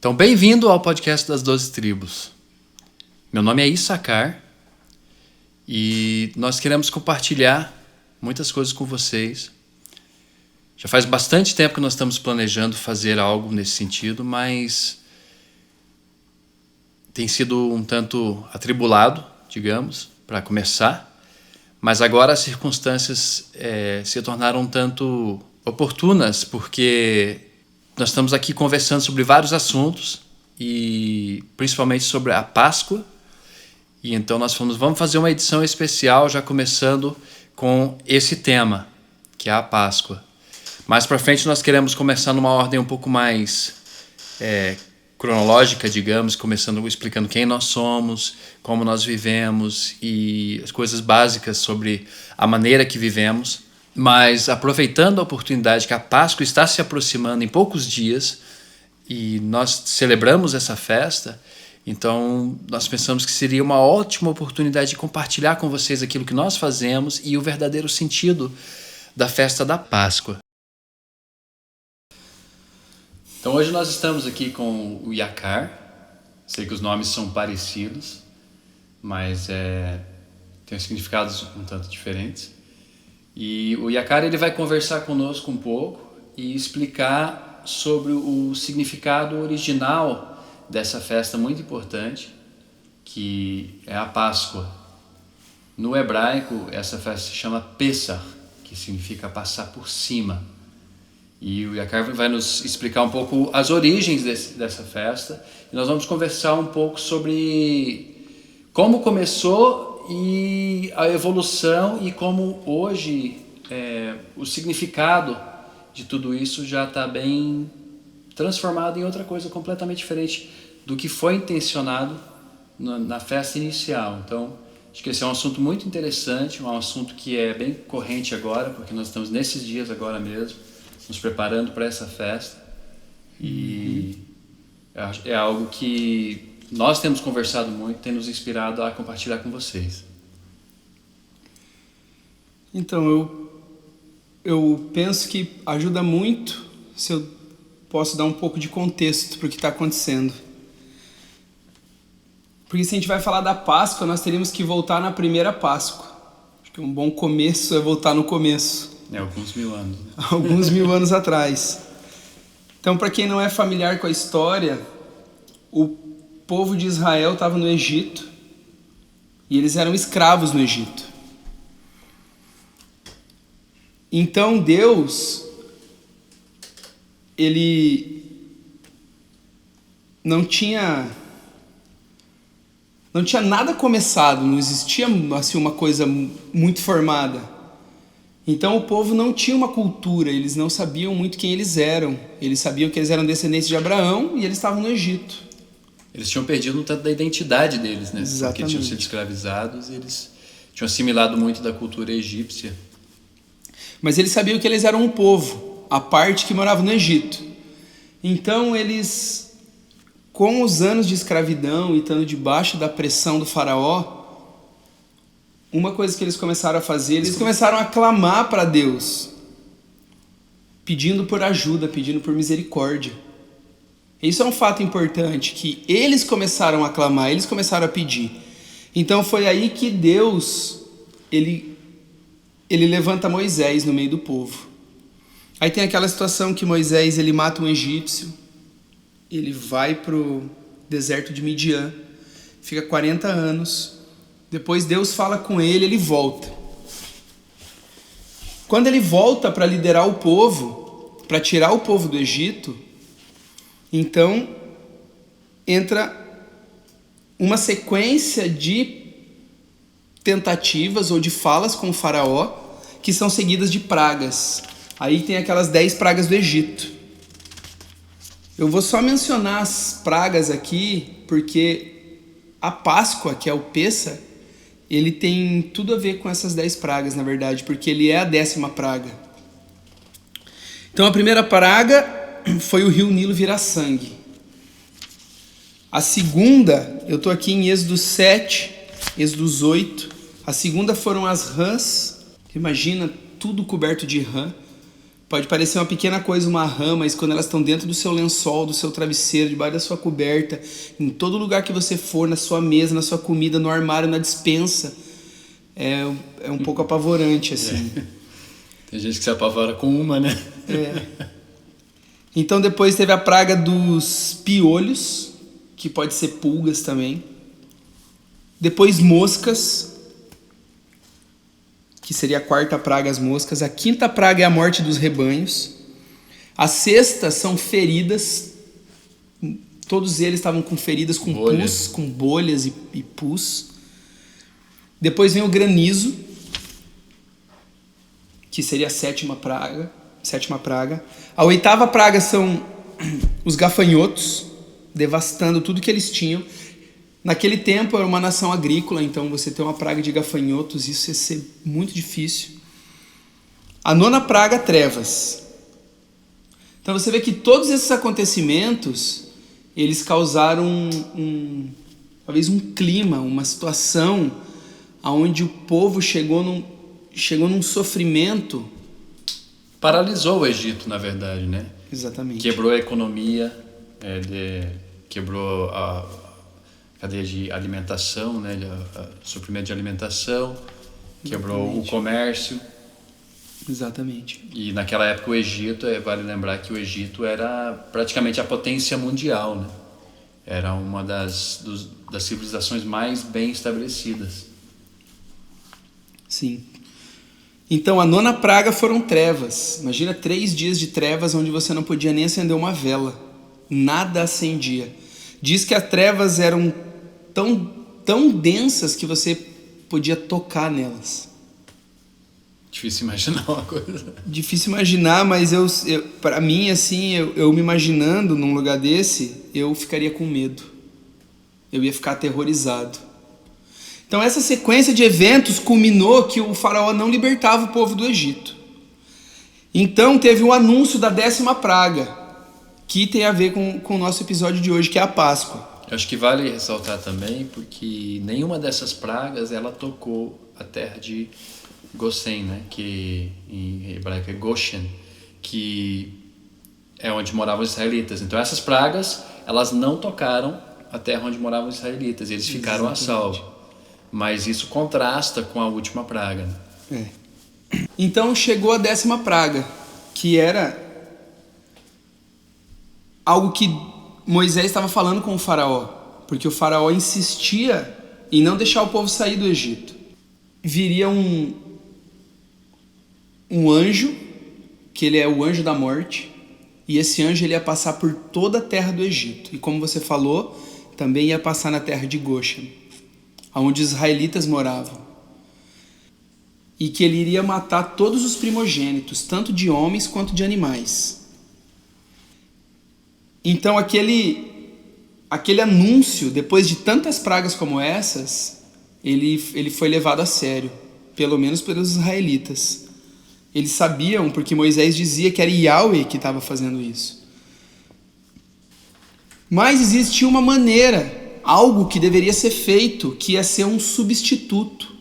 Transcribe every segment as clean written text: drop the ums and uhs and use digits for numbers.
Então, bem-vindo ao podcast das 12 Tribos. Meu nome é Issacar e nós queremos compartilhar muitas coisas com vocês. Já faz bastante tempo que nós estamos planejando fazer algo nesse sentido, mas tem sido um tanto atribulado, digamos, para começar. Mas agora as circunstâncias se tornaram um tanto oportunas, porque nós estamos aqui conversando sobre vários assuntos, e principalmente sobre a Páscoa. E então nós vamos fazer uma edição especial, já começando com esse tema, que é a Páscoa. Mais para frente nós queremos começar numa ordem um pouco mais cronológica, digamos, começando explicando quem nós somos, como nós vivemos e as coisas básicas sobre a maneira que vivemos. Mas aproveitando a oportunidade que a Páscoa está se aproximando em poucos dias e nós celebramos essa festa, então nós pensamos que seria uma ótima oportunidade de compartilhar com vocês aquilo que nós fazemos e o verdadeiro sentido da festa da Páscoa. Então hoje nós estamos aqui com o Yakar. Sei que os nomes são parecidos, mas têm significados um tanto diferentes. E o Yakar ele vai conversar conosco um pouco e explicar sobre o significado original dessa festa muito importante, que é a Páscoa. No hebraico, essa festa se chama Pesach, que significa passar por cima. E o Yakar vai nos explicar um pouco as origens dessa festa. E nós vamos conversar um pouco sobre como começou e a evolução e como hoje o significado de tudo isso já está bem transformado em outra coisa completamente diferente do que foi intencionado na festa inicial. Então, acho que esse é um assunto muito interessante, um assunto que é bem corrente agora, porque nós estamos nesses dias agora mesmo, nos preparando para essa festa. E é algo que nós temos conversado muito, tem nos inspirado a compartilhar com vocês. Então, eu penso que ajuda muito se eu posso dar um pouco de contexto para o que está acontecendo. Porque se a gente vai falar da Páscoa, nós teríamos que voltar na primeira Páscoa. Acho que um bom começo é voltar no começo. Alguns mil anos. Alguns mil anos atrás. Então, para quem não é familiar com a história, o povo de Israel estava no Egito e eles eram escravos no Egito. Então Deus, ele não tinha nada começado, não existia assim uma coisa muito formada. Então o povo não tinha uma cultura, eles não sabiam muito quem eles eram. Eles sabiam que eles eram descendentes de Abraão e eles estavam no Egito. Eles tinham perdido um tanto da identidade deles, né? Exatamente. Porque tinham sido escravizados e eles tinham assimilado muito da cultura egípcia. Mas eles sabiam que eles eram um povo, a parte que morava no Egito. Então eles, com os anos de escravidão e estando debaixo da pressão do faraó, uma coisa que eles começaram a fazer, eles começaram a clamar para Deus, pedindo por ajuda, pedindo por misericórdia. Isso é um fato importante, que eles começaram a clamar, eles começaram a pedir. Então foi aí que Deus, ele levanta Moisés no meio do povo. Aí tem aquela situação que Moisés, ele mata um egípcio, ele vai para o deserto de Midian, fica 40 anos, depois Deus fala com ele volta. Quando ele volta para liderar o povo, para tirar o povo do Egito, então entra uma sequência de tentativas ou de falas com o faraó que são seguidas de pragas. Aí tem aquelas 10 pragas do Egito. Eu vou só mencionar as pragas aqui porque a Páscoa, que é o Pesach, ele tem tudo a ver com essas 10 pragas, na verdade, porque ele é a 10ª praga. Então a primeira praga foi o rio Nilo virar sangue. A segunda, eu estou aqui em Êxodo 7, Êxodo 8. A segunda foram as rãs. Imagina tudo coberto de rã. Pode parecer uma pequena coisa, uma rã, mas quando elas estão dentro do seu lençol, do seu travesseiro, debaixo da sua coberta, em todo lugar que você for, na sua mesa, na sua comida, no armário, na despensa, é um pouco apavorante, assim. Tem gente que se apavora com uma, né? Então depois teve a praga dos piolhos, que pode ser pulgas também. Depois moscas, que seria a quarta praga, as moscas. A quinta praga é a morte dos rebanhos. A sexta são feridas. Todos eles estavam com feridas, com pus, com bolhas e pus. Depois vem o granizo, que seria a sétima praga. A oitava praga são os gafanhotos, devastando tudo que eles tinham. Naquele tempo era uma nação agrícola, então você ter uma praga de gafanhotos, isso ia ser muito difícil. A nona praga, trevas. Então você vê que todos esses acontecimentos, eles causaram talvez um clima, uma situação onde o povo chegou num sofrimento. Paralisou o Egito, na verdade, né? Exatamente. Quebrou a economia, quebrou a cadeia de alimentação, né? Suprimento de alimentação, quebrou o comércio. Exatamente. E naquela época o Egito, vale lembrar que o Egito era praticamente a potência mundial, né? Era uma das civilizações mais bem estabelecidas. Sim. Então a nona praga foram trevas. Imagina 3 dias de trevas onde você não podia nem acender uma vela. Nada acendia. Diz que as trevas eram tão densas que você podia tocar nelas. Difícil imaginar uma coisa. Difícil imaginar, mas para mim, assim, eu me imaginando num lugar desse, eu ficaria com medo. Eu ia ficar aterrorizado. Então essa sequência de eventos culminou que o faraó não libertava o povo do Egito. Então teve o anúncio da 10ª praga, que tem a ver com o nosso episódio de hoje, que é a Páscoa. Eu acho que vale ressaltar também, porque nenhuma dessas pragas ela tocou a terra de Gosen, né? Que em hebraico é Goshen, que é onde moravam os israelitas. Então essas pragas, elas não tocaram a terra onde moravam os israelitas, eles ficaram a salvo. Mas isso contrasta com a última praga. Então chegou a 10ª praga, que era algo que Moisés estava falando com o faraó, porque o faraó insistia em não deixar o povo sair do Egito. Viria um anjo, que ele é o anjo da morte, e esse anjo ele ia passar por toda a terra do Egito. E como você falou, também ia passar na terra de Goshen, onde os israelitas moravam. E que ele iria matar todos os primogênitos, tanto de homens quanto de animais. Então aquele anúncio, depois de tantas pragas como essas, ele foi levado a sério, pelo menos pelos israelitas. Eles sabiam, porque Moisés dizia que era Yahweh que estava fazendo isso. Mas existia uma maneira, algo que deveria ser feito, que ia ser um substituto.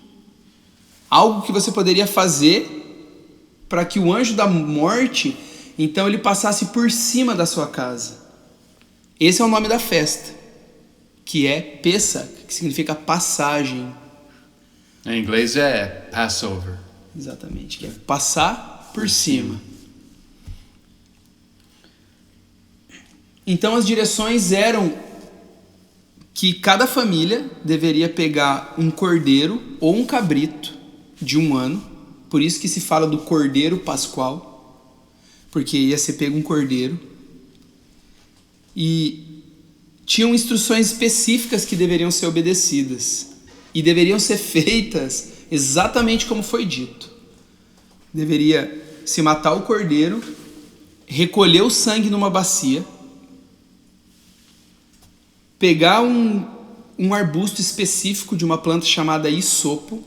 Algo que você poderia fazer para que o anjo da morte, então, ele passasse por cima da sua casa. Esse é o nome da festa, que é Pesach, que significa passagem. Em inglês é Passover. Exatamente, que é passar por cima. Então as direções eram que cada família deveria pegar um cordeiro ou um cabrito de 1 ano, por isso que se fala do cordeiro pascual, porque ia ser pego um cordeiro, e tinham instruções específicas que deveriam ser obedecidas, e deveriam ser feitas exatamente como foi dito. Deveria se matar o cordeiro, recolher o sangue numa bacia, pegar um arbusto específico de uma planta chamada hisopo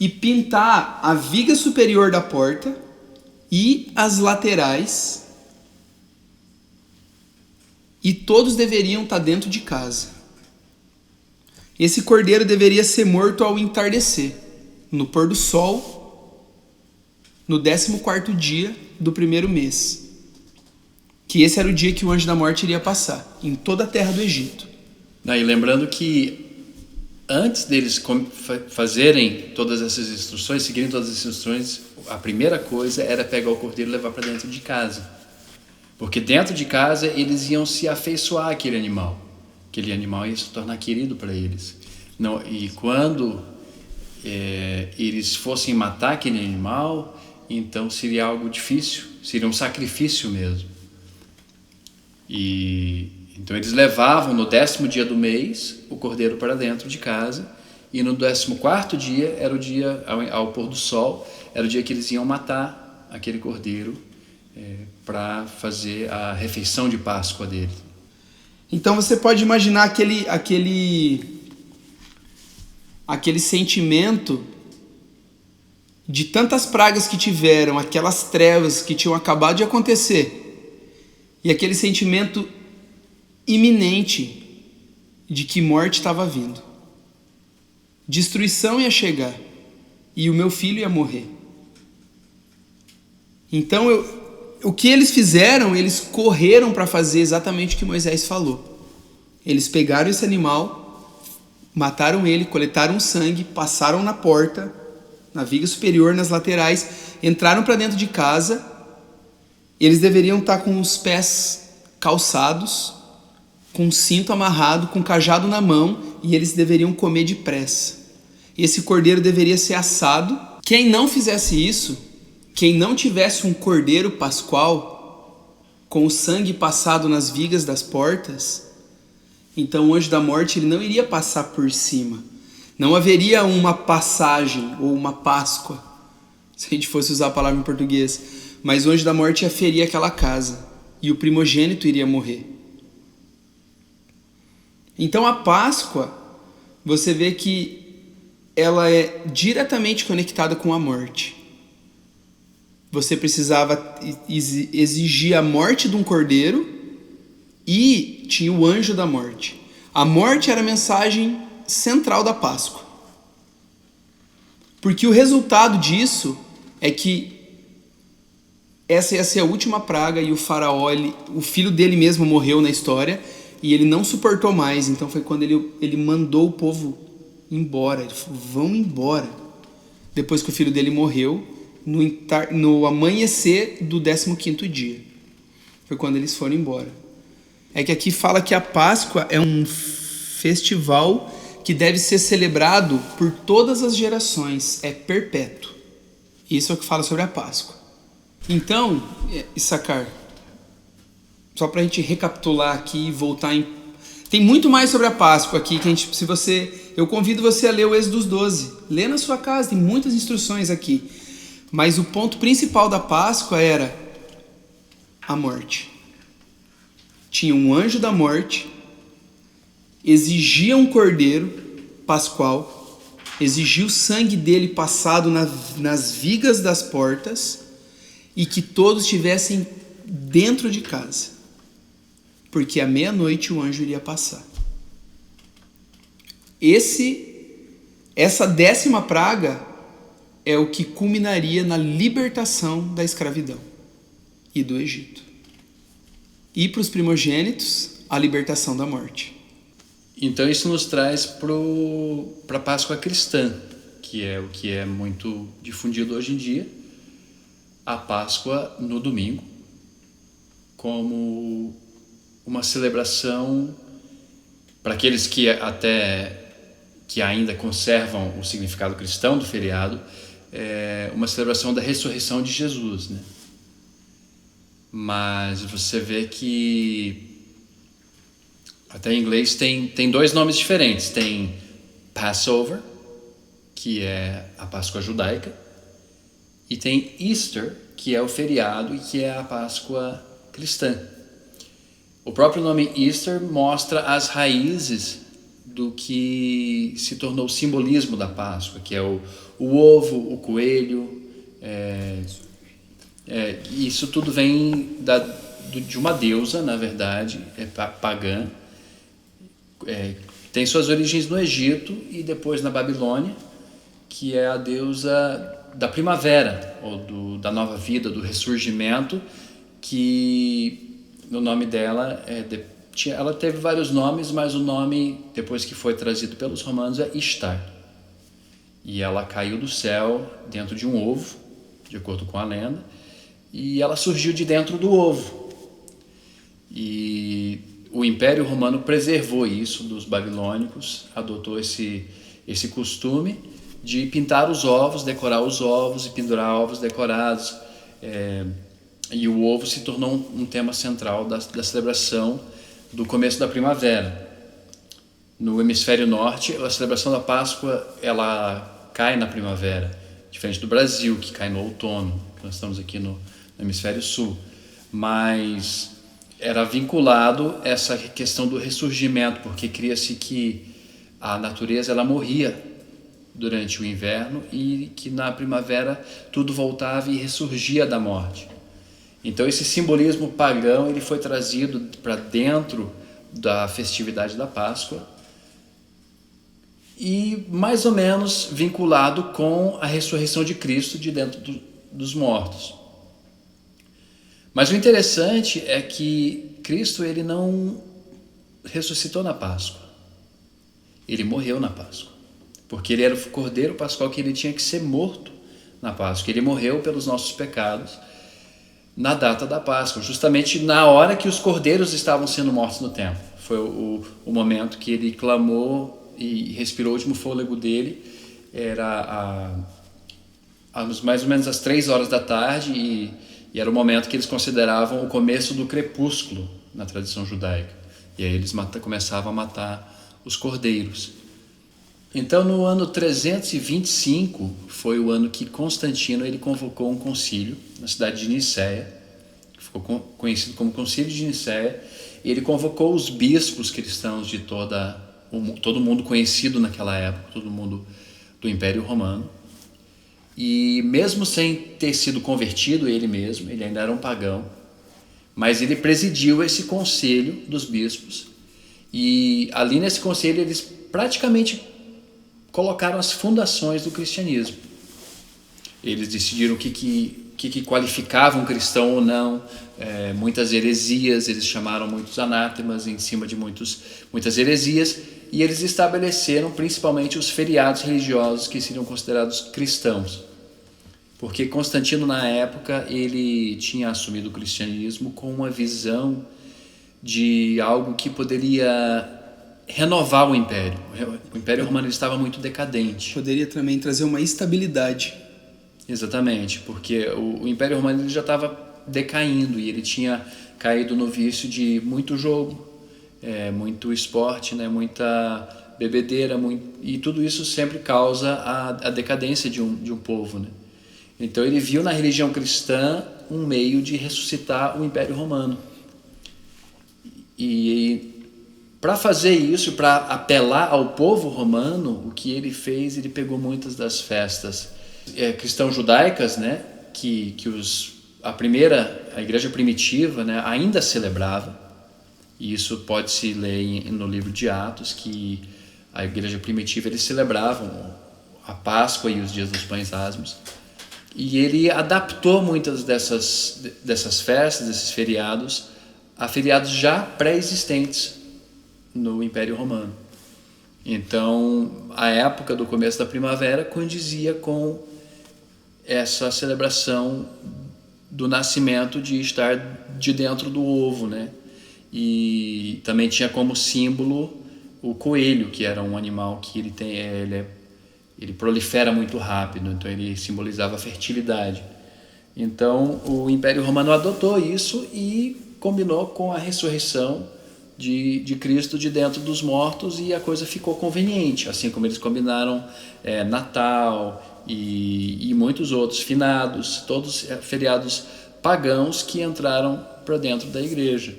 e pintar a viga superior da porta e as laterais, e todos deveriam estar dentro de casa. Esse cordeiro deveria ser morto ao entardecer, no pôr do sol, no 14º dia do primeiro mês, que esse era o dia que o anjo da morte iria passar, em toda a terra do Egito. E lembrando que antes deles fazerem todas essas instruções, seguirem todas essas instruções, a primeira coisa era pegar o cordeiro e levar para dentro de casa. Porque dentro de casa eles iam se afeiçoar àquele animal. Aquele animal ia se tornar querido para eles. Não, e quando eles fossem matar aquele animal, então seria algo difícil, seria um sacrifício mesmo. Então eles levavam no 10º dia do mês o cordeiro para dentro de casa, e no 14º dia era o dia, ao pôr do sol, era o dia que eles iam matar aquele cordeiro para fazer a refeição de Páscoa dele. Então você pode imaginar aquele sentimento de tantas pragas que tiveram, aquelas trevas que tinham acabado de acontecer, e aquele sentimento iminente de que morte estava vindo. Destruição ia chegar e o meu filho ia morrer. Então o que eles fizeram? Eles correram para fazer exatamente o que Moisés falou. Eles pegaram esse animal, mataram ele, coletaram sangue, passaram na porta, na viga superior, nas laterais, entraram para dentro de casa. Eles deveriam estar com os pés calçados, com um cinto amarrado, com um cajado na mão, e eles deveriam comer depressa. Esse cordeiro deveria ser assado. Quem não fizesse isso, quem não tivesse um cordeiro pascual, com o sangue passado nas vigas das portas, então o anjo da morte ele não iria passar por cima. Não haveria uma passagem ou uma Páscoa, se a gente fosse usar a palavra em português, mas o anjo da morte ia ferir aquela casa, e o primogênito iria morrer. Então a Páscoa, você vê que ela é diretamente conectada com a morte. Você precisava exigir a morte de um cordeiro e tinha o anjo da morte. A morte era a mensagem central da Páscoa. Porque o resultado disso é que essa ia ser a última praga e o faraó, o filho dele mesmo morreu na história e ele não suportou mais. Então foi quando ele mandou o povo embora. Ele falou, vão embora. Depois que o filho dele morreu, no amanhecer do 15º dia. Foi quando eles foram embora. É que aqui fala que a Páscoa é um festival que deve ser celebrado por todas as gerações. É perpétuo. Isso é o que fala sobre a Páscoa. Então, Issacar, só para a gente recapitular aqui e voltar em... Tem muito mais sobre a Páscoa aqui, que eu convido você a ler o Êxodo 12. Lê na sua casa, tem muitas instruções aqui. Mas o ponto principal da Páscoa era a morte. Tinha um anjo da morte, exigia um cordeiro pascual, exigia o sangue dele passado nas vigas das portas e que todos estivessem dentro de casa, porque à meia-noite o anjo iria passar. Essa 10ª praga é o que culminaria na libertação da escravidão e do Egito. E para os primogênitos, a libertação da morte. Então isso nos traz para a Páscoa cristã, que é o que é muito difundido hoje em dia, a Páscoa no domingo, como uma celebração para aqueles que ainda conservam o significado cristão do feriado, uma celebração da ressurreição de Jesus, né? Mas você vê que até em inglês tem 2 nomes diferentes. Tem Passover, que é a Páscoa judaica, e tem Easter, que é o feriado e que é a Páscoa cristã. O próprio nome Easter mostra as raízes do que se tornou o simbolismo da Páscoa, que é o ovo, o coelho. Isso tudo vem de uma deusa, na verdade, pagã. Tem suas origens no Egito e depois na Babilônia, que é a deusa da primavera, ou da nova vida, do ressurgimento, que o nome dela ela teve vários nomes, mas o nome, depois que foi trazido pelos romanos, é Ishtar. E ela caiu do céu dentro de um ovo, de acordo com a lenda, e ela surgiu de dentro do ovo. E o Império Romano preservou isso dos babilônicos, adotou esse costume de pintar os ovos, decorar os ovos e pendurar ovos decorados. E o ovo se tornou um tema central da celebração do começo da primavera. No hemisfério norte, a celebração da Páscoa ela cai na primavera, diferente do Brasil, que cai no outono. Nós estamos aqui no hemisfério sul. Mas era vinculado essa questão do ressurgimento, porque cria-se que a natureza ela morria durante o inverno e que na primavera tudo voltava e ressurgia da morte. Então esse simbolismo pagão ele foi trazido para dentro da festividade da Páscoa e mais ou menos vinculado com a ressurreição de Cristo de dentro dos mortos. Mas o interessante é que Cristo ele não ressuscitou na Páscoa. Ele morreu na Páscoa. Porque ele era o Cordeiro Pascual que ele tinha que ser morto na Páscoa. Ele morreu pelos nossos pecados na data da Páscoa, justamente na hora que os cordeiros estavam sendo mortos no templo. Foi o momento que ele clamou e respirou o último fôlego dele. Era mais ou menos às 3 horas da tarde e era o momento que eles consideravam o começo do crepúsculo na tradição judaica. E aí eles começavam a matar os cordeiros. Então, no ano 325, foi o ano que Constantino ele convocou um concílio na cidade de Nicéia, que ficou conhecido como Concílio de Nicéia, e ele convocou os bispos cristãos de todo mundo conhecido naquela época, todo mundo do Império Romano, e mesmo sem ter sido convertido ele mesmo, ele ainda era um pagão, mas ele presidiu esse conselho dos bispos, e ali nesse conselho eles praticamente colocaram as fundações do cristianismo. Eles decidiram o que qualificava um cristão ou não, muitas heresias, eles chamaram muitos anátemas em cima de muitas heresias, e eles estabeleceram principalmente os feriados religiosos que seriam considerados cristãos. Porque Constantino, na época, ele tinha assumido o cristianismo com uma visão de algo que poderia renovar o Império. O Império Romano estava muito decadente. Poderia também trazer uma estabilidade. Exatamente, porque o Império Romano ele já estava decaindo e ele tinha caído no vício de muito jogo, muito esporte, né, muita bebedeira, e tudo isso sempre causa a decadência de um povo, né? Então ele viu na religião cristã um meio de ressuscitar o Império Romano. E para fazer isso, para apelar ao povo romano, o que ele fez, ele pegou muitas das festas cristãos judaicas, né, que a igreja primitiva, né, ainda celebrava. E isso pode-se ler no livro de Atos, que a igreja primitiva eles celebravam a Páscoa e os dias dos pães asmos. E ele adaptou muitas dessas festas, desses feriados, a feriados já pré-existentes no Império Romano. Então, a época do começo da primavera condizia com essa celebração do nascimento de estar de dentro do ovo, né? E também tinha como símbolo o coelho, que era um animal que ele prolifera muito rápido, então ele simbolizava a fertilidade. Então, o Império Romano adotou isso e combinou com a ressurreição de Cristo de dentro dos mortos, e a coisa ficou conveniente, assim como eles combinaram Natal e muitos outros finados, todos feriados pagãos que entraram para dentro da igreja.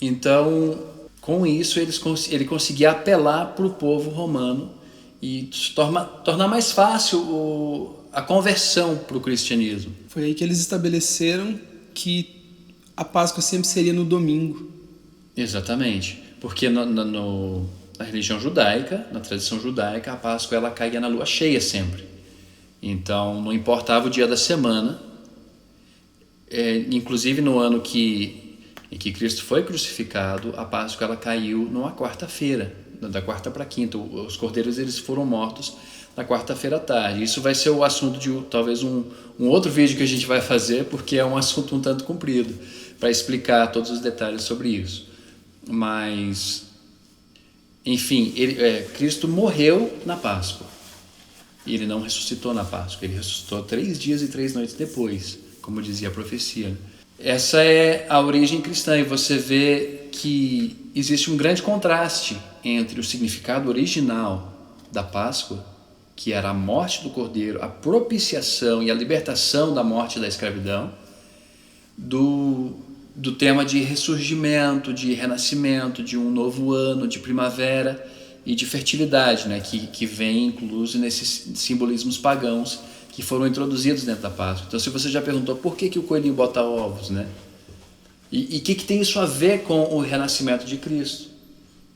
Então, com isso, ele conseguia apelar para o povo romano e tornar mais fácil a conversão para o cristianismo. Foi aí que eles estabeleceram que a Páscoa sempre seria no domingo. Exatamente, porque na religião judaica, na tradição judaica, a Páscoa ela caía na lua cheia sempre. Então, não importava o dia da semana. Inclusive, no ano em que Cristo foi crucificado, a Páscoa ela caiu numa quarta-feira, da quarta para quinta. Os cordeiros eles foram mortos na quarta-feira à tarde. Isso vai ser o assunto de talvez um outro vídeo que a gente vai fazer, porque é um assunto um tanto comprido, para explicar todos os detalhes sobre isso. Mas, enfim, Cristo morreu na Páscoa. E ele não ressuscitou na Páscoa, ele ressuscitou 3 dias e 3 noites depois, como dizia a profecia. Essa é a origem cristã, e você vê que existe um grande contraste entre o significado original da Páscoa, que era a morte do Cordeiro, a propiciação e a libertação da morte e da escravidão, do tema de ressurgimento, de renascimento, de um novo ano, de primavera e de fertilidade, né, que vem incluso nesses simbolismos pagãos que foram introduzidos dentro da Páscoa. Então, se você já perguntou por que o coelhinho bota ovos, né? E o que tem isso a ver com o renascimento de Cristo?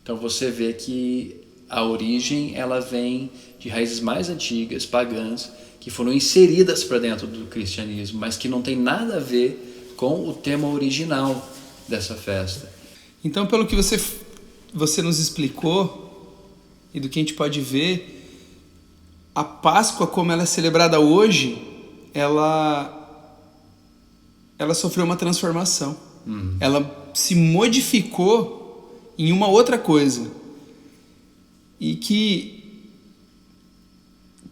Então, você vê que a origem ela vem de raízes mais antigas, pagãs, que foram inseridas para dentro do cristianismo, mas que não tem nada a ver com o tema original dessa festa. Então, pelo que você nos explicou, e do que a gente pode ver, a Páscoa, como ela é celebrada hoje, ela sofreu uma transformação. Ela se modificou em uma outra coisa. E que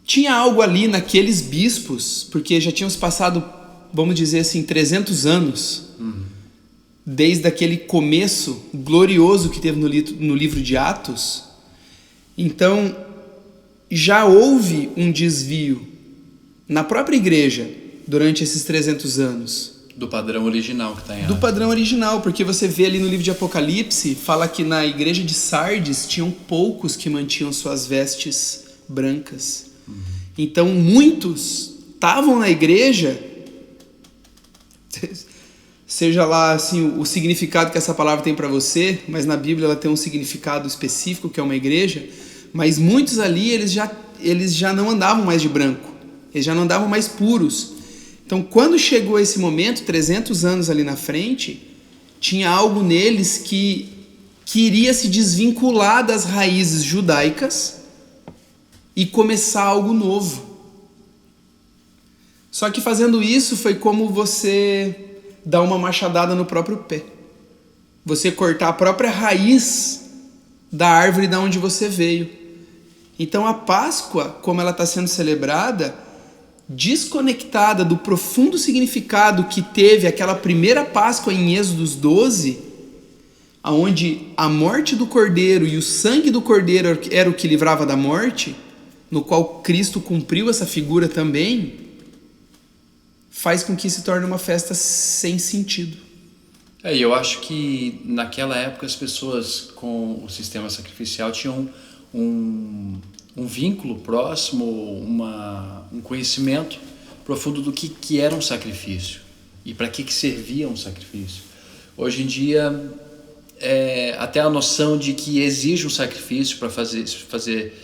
tinha algo ali naqueles bispos, porque já tínhamos passado, vamos dizer assim, 300 anos, desde aquele começo glorioso que teve no livro de Atos. Então, já houve um desvio na própria igreja durante esses 300 anos. Do padrão original que está em Atos. Do padrão original, porque você vê ali no livro de Apocalipse, fala que na igreja de Sardes tinham poucos que mantinham suas vestes brancas. Então, muitos estavam na igreja, seja lá assim, o significado que essa palavra tem para você, mas na Bíblia ela tem um significado específico, que é uma igreja. Mas muitos ali, eles já não andavam mais de branco. Eles já não andavam mais puros. Então, quando chegou esse momento, 300 anos ali na frente, tinha algo neles que queria se desvincular das raízes judaicas e começar algo novo. Só que fazendo isso foi como você dar uma machadada no próprio pé. Você cortar a própria raiz da árvore da onde você veio. Então a Páscoa, como ela está sendo celebrada, desconectada do profundo significado que teve aquela primeira Páscoa em Êxodos 12, onde a morte do Cordeiro e o sangue do Cordeiro era o que livrava da morte, no qual Cristo cumpriu essa figura também, faz com que se torne uma festa sem sentido. E eu acho que naquela época as pessoas com o sistema sacrificial tinham um vínculo próximo, um conhecimento profundo do que era um sacrifício e para que servia um sacrifício. Hoje em dia, até a noção de que exige um sacrifício para fazer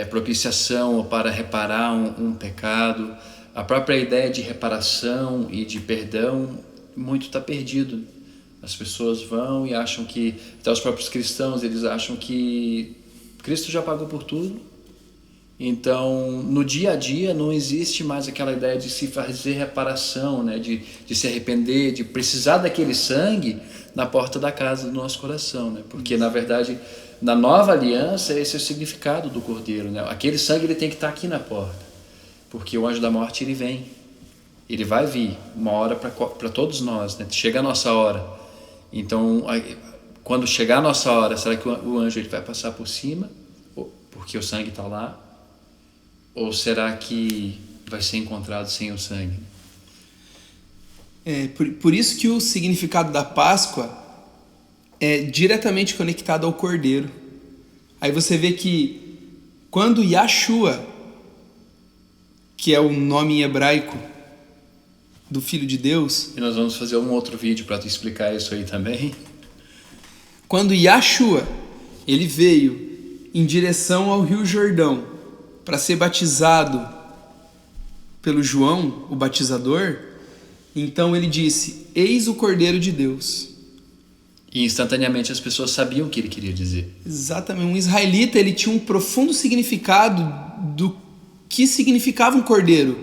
propiciação ou para reparar um pecado, a própria ideia de reparação e de perdão, muito está perdido. As pessoas vão e acham que, até os próprios cristãos, eles acham que Cristo já pagou por tudo. Então, no dia a dia, não existe mais aquela ideia de se fazer reparação, né? de se arrepender, de precisar daquele sangue na porta da casa do nosso coração. Né? Porque, na verdade, na nova aliança, esse é o significado do Cordeiro. Né? Aquele sangue ele tem que estar aqui na porta, porque o anjo da morte ele vem. Ele vai vir uma hora para todos nós. Né? Chega a nossa hora. Então, quando chegar a nossa hora, será que o anjo ele vai passar por cima, porque o sangue está lá? Ou será que vai ser encontrado sem o sangue? Por isso que o significado da Páscoa é diretamente conectado ao Cordeiro. Aí você vê que quando Yahshua, que é o nome em hebraico do Filho de Deus... E nós vamos fazer um outro vídeo para te explicar isso aí também. Quando Yahshua, ele veio em direção ao Rio Jordão para ser batizado pelo João, o batizador, então ele disse: eis o Cordeiro de Deus. E instantaneamente as pessoas sabiam o que ele queria dizer. Exatamente. Um israelita, ele tinha um profundo significado do que significava um cordeiro.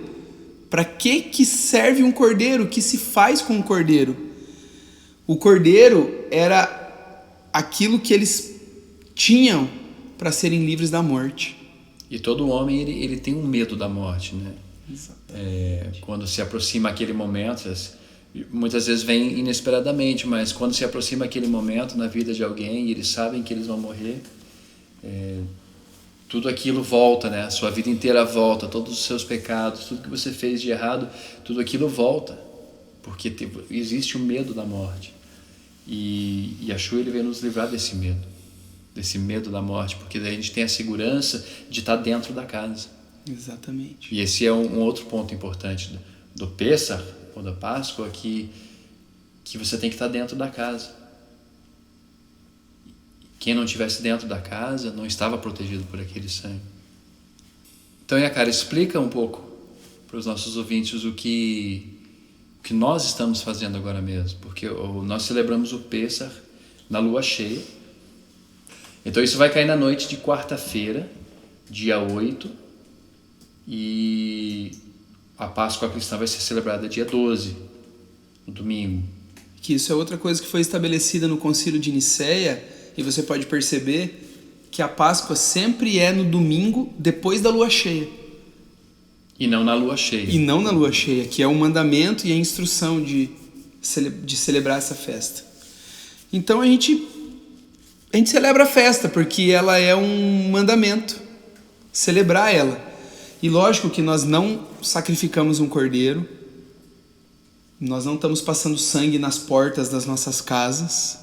Para que serve um cordeiro? O que se faz com um cordeiro? O cordeiro era aquilo que eles tinham para serem livres da morte. E todo homem ele tem um medo da morte, né? Quando se aproxima aquele momento, muitas vezes vem inesperadamente, mas quando se aproxima aquele momento na vida de alguém e eles sabem que eles vão morrer, tudo aquilo volta, né? A sua vida inteira volta, todos os seus pecados, tudo que você fez de errado, tudo aquilo volta, porque existe o medo da morte. E Yeshua, ele veio nos livrar desse medo da morte, porque daí a gente tem a segurança de estar dentro da casa. Exatamente. E esse é um outro ponto importante do Pêssar, ou da Páscoa, que você tem que estar dentro da casa. Quem não estivesse dentro da casa não estava protegido por aquele sangue. Então, Yakar, explica um pouco para os nossos ouvintes o que nós estamos fazendo agora mesmo, porque nós celebramos o Pêssar na lua cheia. Então isso vai cair na noite de quarta-feira, dia 8, e a Páscoa cristã vai ser celebrada dia 12, no domingo. Que isso é outra coisa que foi estabelecida no Concílio de Nicéia, e você pode perceber que a Páscoa sempre é no domingo depois da lua cheia. E não na lua cheia. E não na lua cheia, que é o mandamento e a instrução de celebrar essa festa. Então a gente celebra a festa porque ela é um mandamento, celebrar ela. E lógico que nós não sacrificamos um cordeiro, nós não estamos passando sangue nas portas das nossas casas,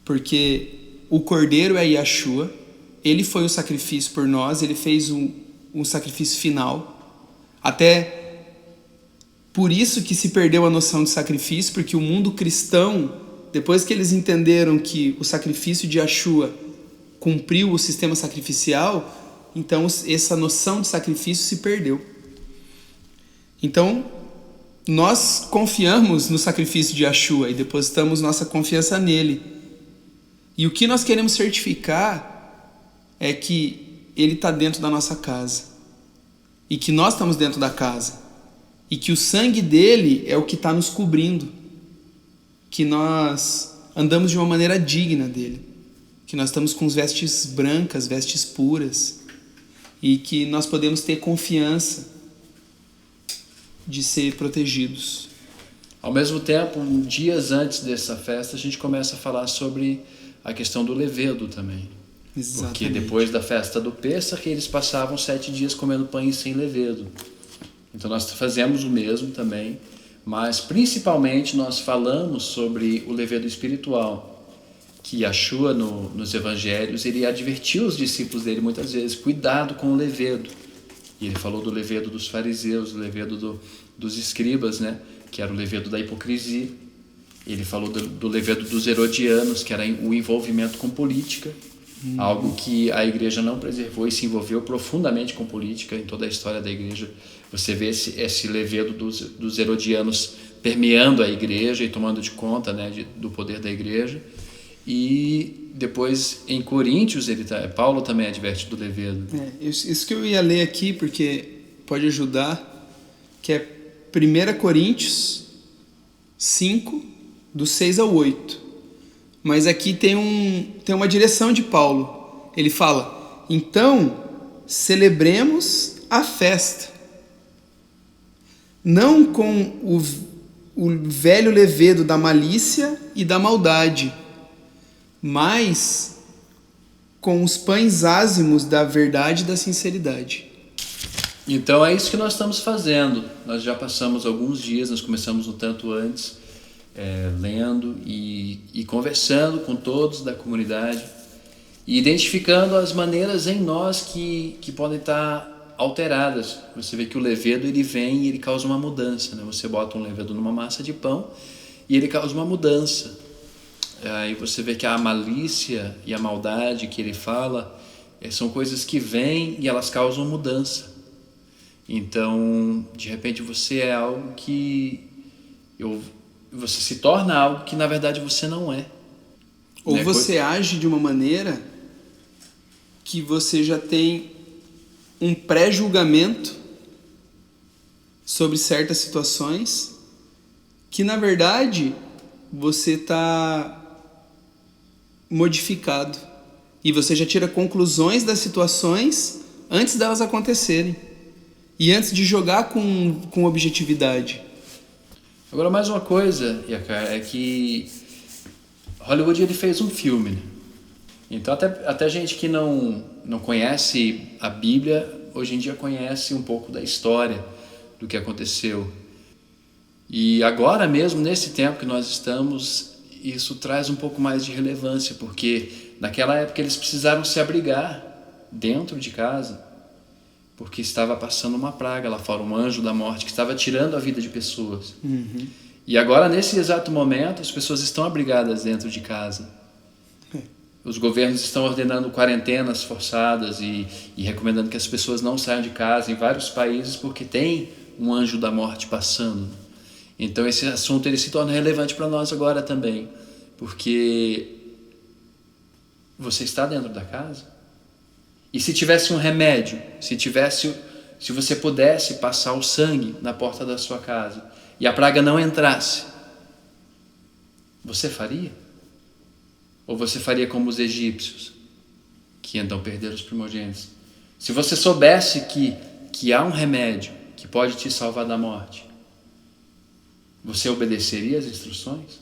porque o cordeiro é Yeshua, ele foi o sacrifício por nós, ele fez um sacrifício final. Até por isso que se perdeu a noção de sacrifício, porque o mundo cristão, depois que eles entenderam que o sacrifício de Yeshua cumpriu o sistema sacrificial, então essa noção de sacrifício se perdeu. Então, nós confiamos no sacrifício de Yeshua e depositamos nossa confiança nele. E o que nós queremos certificar é que ele está dentro da nossa casa e que nós estamos dentro da casa e que o sangue dele é o que está nos cobrindo, que nós andamos de uma maneira digna dele, que nós estamos com vestes brancas, vestes puras, e que nós podemos ter confiança de ser protegidos. Ao mesmo tempo, dias antes dessa festa, a gente começa a falar sobre a questão do levedo também. Exatamente. Porque depois da festa do Pêssar, eles passavam 7 dias comendo pães sem levedo. Então nós fazemos o mesmo também, mas principalmente nós falamos sobre o levedo espiritual, que Yeshua nos evangelhos, ele advertiu os discípulos dele muitas vezes: cuidado com o levedo. E ele falou do levedo dos fariseus, do levedo dos escribas, né? Que era o levedo da hipocrisia. Ele falou do levedo dos herodianos, que era o envolvimento com política, algo que a igreja não preservou e se envolveu profundamente com política em toda a história da igreja. Você vê esse levedo dos herodianos permeando a igreja e tomando de conta, né, do poder da igreja. E depois em Coríntios, Paulo também adverte do levedo. Isso que eu ia ler aqui, porque pode ajudar, que é 1 Coríntios 5, do 6 ao 8. Mas aqui tem uma direção de Paulo. Ele fala: então, celebremos a festa, não com o velho levedo da malícia e da maldade, mas com os pães ázimos da verdade e da sinceridade. Então é isso que nós estamos fazendo. Nós já passamos alguns dias, nós começamos um tanto antes, lendo e conversando com todos da comunidade e identificando as maneiras em nós que podem estar alteradas. Você vê que o levedo ele vem e ele causa uma mudança, né? Você bota um levedo numa massa de pão e ele causa uma mudança. Aí você vê que a malícia e a maldade que ele fala são coisas que vêm e elas causam mudança. Então, de repente, você é algo que... você se torna algo que, na verdade, você não é. Ou né? você age de uma maneira que você já tem um pré-julgamento sobre certas situações que, na verdade, você está modificado. E você já tira conclusões das situações antes delas acontecerem. E antes de jogar com objetividade. Agora, mais uma coisa, Yakar, é que Hollywood ele fez um filme, né? Então até gente que não conhece a Bíblia, hoje em dia conhece um pouco da história do que aconteceu. E agora mesmo, nesse tempo que nós estamos, isso traz um pouco mais de relevância, porque naquela época eles precisaram se abrigar dentro de casa, porque estava passando uma praga lá fora, um anjo da morte que estava tirando a vida de pessoas. Uhum. E agora, nesse exato momento, as pessoas estão abrigadas dentro de casa. Os governos estão ordenando quarentenas forçadas e recomendando que as pessoas não saiam de casa em vários países porque tem um anjo da morte passando. Então esse assunto ele se torna relevante para nós agora também, porque você está dentro da casa. E se tivesse um remédio, se você pudesse passar o sangue na porta da sua casa e a praga não entrasse, você faria? Ou você faria como os egípcios, que então perderam os primogênitos? Se você soubesse que há um remédio que pode te salvar da morte, você obedeceria às instruções?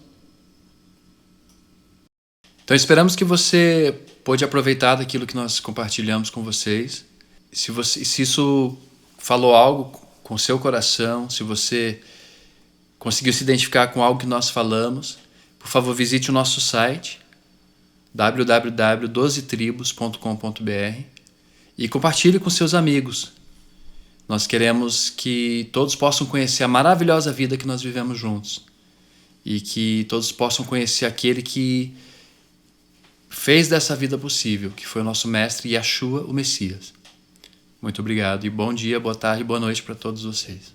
Então esperamos que você pôde aproveitar daquilo que nós compartilhamos com vocês. Se isso falou algo com o seu coração, se você conseguiu se identificar com algo que nós falamos, por favor visite o nosso site www.12tribos.com.br e compartilhe com seus amigos. Nós queremos que todos possam conhecer a maravilhosa vida que nós vivemos juntos e que todos possam conhecer aquele que fez dessa vida possível, que foi o nosso mestre Yeshua, o Messias. Muito obrigado e bom dia, boa tarde e boa noite para todos vocês.